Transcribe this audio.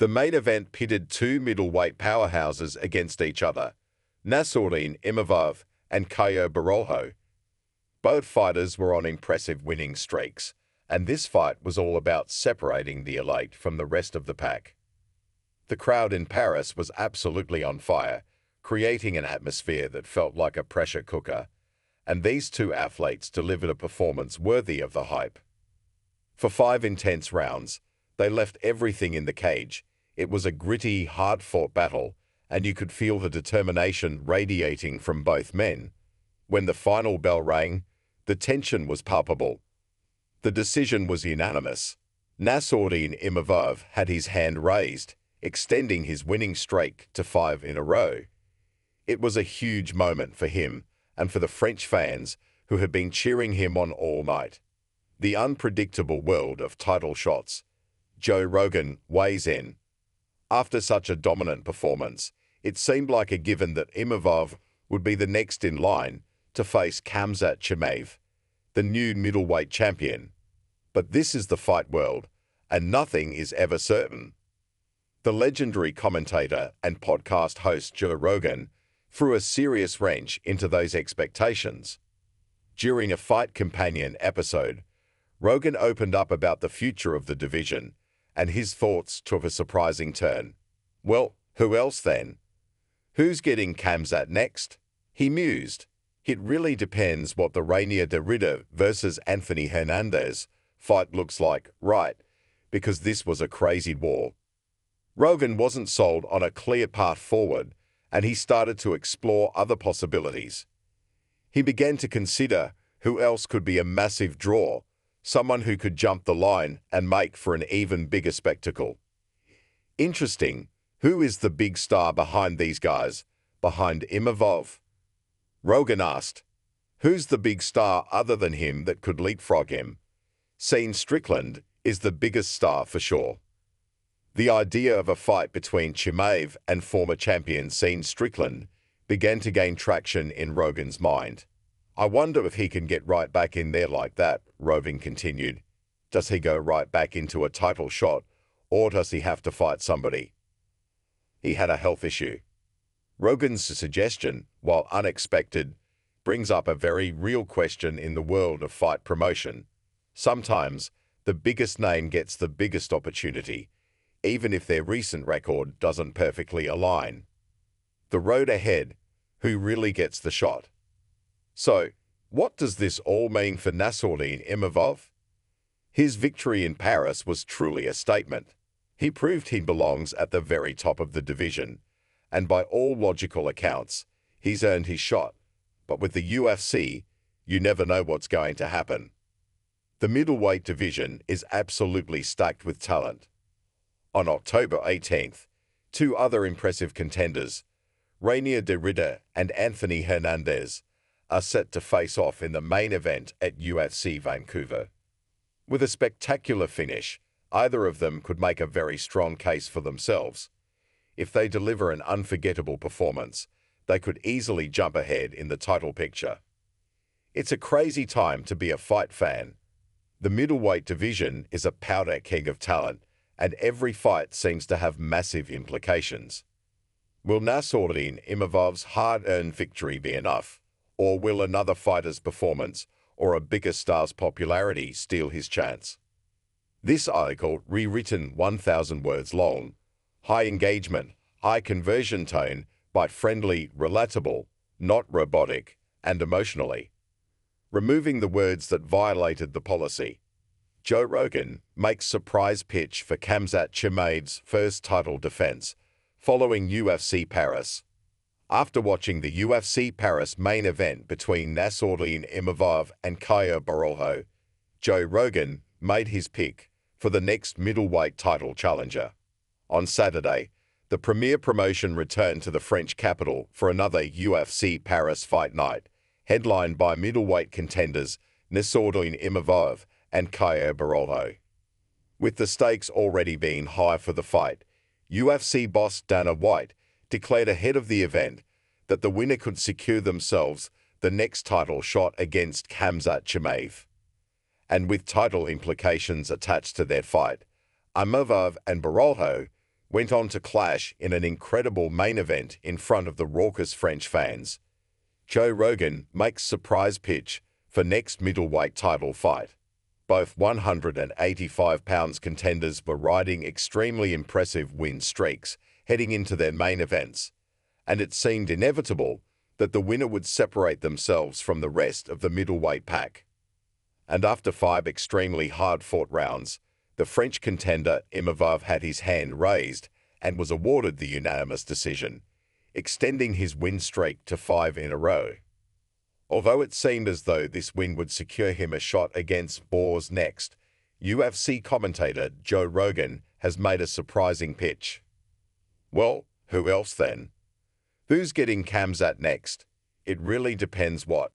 The main event pitted two middleweight powerhouses against each other, Nassourdine Imavov and Caio Borralho. Both fighters were on impressive winning streaks, and this fight was all about separating the elite from the rest of the pack. The crowd in Paris was absolutely on fire, creating an atmosphere that felt like a pressure cooker, and these two athletes delivered a performance worthy of the hype. For 5 intense rounds, they left everything in the cage. It was a gritty, hard-fought battle, and you could feel the determination radiating from both men. When the final bell rang, the tension was palpable. The decision was unanimous. Nassourdine Imavov had his hand raised, extending his winning streak to 5 in a row. It was a huge moment for him and for the French fans who had been cheering him on all night. The unpredictable world of title shots. Joe Rogan weighs in. After such a dominant performance, it seemed like a given that Imavov would be the next in line to face Khamzat Chimaev, the new middleweight champion. But this is the fight world, and nothing is ever certain. The legendary commentator and podcast host Joe Rogan threw a serious wrench into those expectations. During a Fight Companion episode, Rogan opened up about the future of the division, and his thoughts took a surprising turn. Well, who else then? Who's getting Khamzat next? He mused. It really depends what the Rainier de Ridder versus Anthony Hernandez fight looks like, right? Because this was a crazy war. Rogan wasn't sold on a clear path forward, and he started to explore other possibilities. He began to consider who else could be a massive draw, someone who could jump the line and make for an even bigger spectacle. Interesting, who is the big star behind these guys, behind Imavov? Rogan asked, who's the big star other than him that could leapfrog him? Sean Strickland is the biggest star for sure. The idea of a fight between Chimaev and former champion Sean Strickland began to gain traction in Rogan's mind. I wonder if he can get right back in there like that, Rogan continued. Does he go right back into a title shot, or does he have to fight somebody? He had a health issue. Rogan's suggestion, while unexpected, brings up a very real question in the world of fight promotion. Sometimes, the biggest name gets the biggest opportunity, even if their recent record doesn't perfectly align. The road ahead, who really gets the shot? So, what does this all mean for Nassourdine Imavov? His victory in Paris was truly a statement. He proved he belongs at the very top of the division, and by all logical accounts, he's earned his shot. But with the UFC, you never know what's going to happen. The middleweight division is absolutely stacked with talent. On October 18th, 2 other impressive contenders, Rainier de Ridder and Anthony Hernandez, are set to face off in the main event at UFC Vancouver. With a spectacular finish, either of them could make a very strong case for themselves. If they deliver an unforgettable performance, they could easily jump ahead in the title picture. It's a crazy time to be a fight fan. The middleweight division is a powder keg of talent, and every fight seems to have massive implications. Will Nassourdine Imavov's hard-earned victory be enough, or will another fighter's performance or a bigger star's popularity steal his chance? This article, rewritten 1,000 words long, high engagement, high conversion tone, but friendly, relatable, not robotic, and emotionally. Removing the words that violated the policy. Joe Rogan makes surprise pitch for Khamzat Chimaev's first title defense, following UFC Paris. After watching the UFC Paris main event between Nassourdine Imavov and Caio Borralho, Joe Rogan made his pick for the next middleweight title challenger. On Saturday, the premier promotion returned to the French capital for another UFC Paris fight night, headlined by middleweight contenders Nassourdine Imavov and Caio Borralho. With the stakes already being high for the fight, UFC boss Dana White declared ahead of the event that the winner could secure themselves the next title shot against Khamzat Chimaev. And with title implications attached to their fight, Imavov and Borralho went on to clash in an incredible main event in front of the raucous French fans. Joe Rogan makes surprise pitch for next middleweight title fight. Both 185-pound contenders were riding extremely impressive win streaks heading into their main events, and it seemed inevitable that the winner would separate themselves from the rest of the middleweight pack. And after 5 extremely hard-fought rounds, the French contender Imavov had his hand raised and was awarded the unanimous decision, extending his win streak to 5 in a row. Although it seemed as though this win would secure him a shot against Boers next, UFC commentator Joe Rogan has made a surprising pitch. Well, who else then? Who's getting Khamzat next? It really depends what.